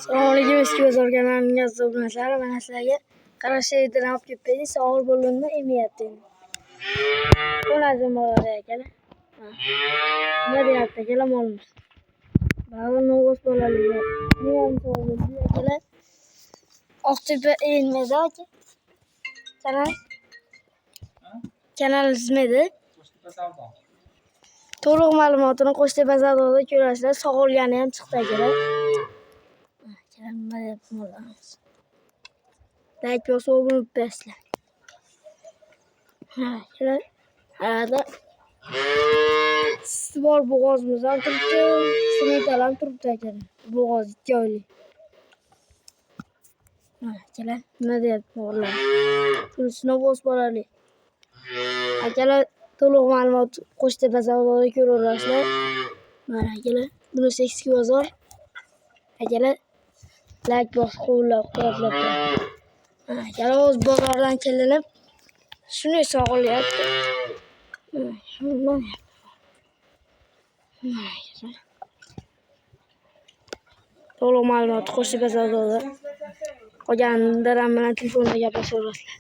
Assalomualaikum, eski bozor kanalining aziz obunachilari. Mana sizlarga qarashlardan olib kelib berdik. Sog'ir bo'lganda emiyapti. Qo'lazim bor akalar. Nima deyapti akalar molimiz? Ba'zi novvos bolalar. Nima bo'ldi akalar? Oqtepa elmeda aka. Kanal ismida. To'liq ma'lumotini Qo'shtepa savdoda ko'rasizlar. Sog'ilgani ham chiqdi akalar. Nima deyapti mollarimiz? Like bosib o'rganibsizlar. Akalar. Hada bor bo'g'ozimiz ham turibdi. Simetalar ham turibdi akalar. Bo'g'oz 2 oylik. Akalar, nima deyapti mollar? Turisini bosib borali. Akalar, to'liq ma'lumot Qo'shtepa savdoda ko'raverasizlar. Mana akalar, bunisi eski bozor. Akalar, like bosib qo'llab-quvvatlab turing. Akalar, o'z bozordan kelinib shuni sog'ilyapti. To'liq ma'lumot Qo'shtepa savdoda. Qolganini daram bilan telefonda gaplashaverasizlar.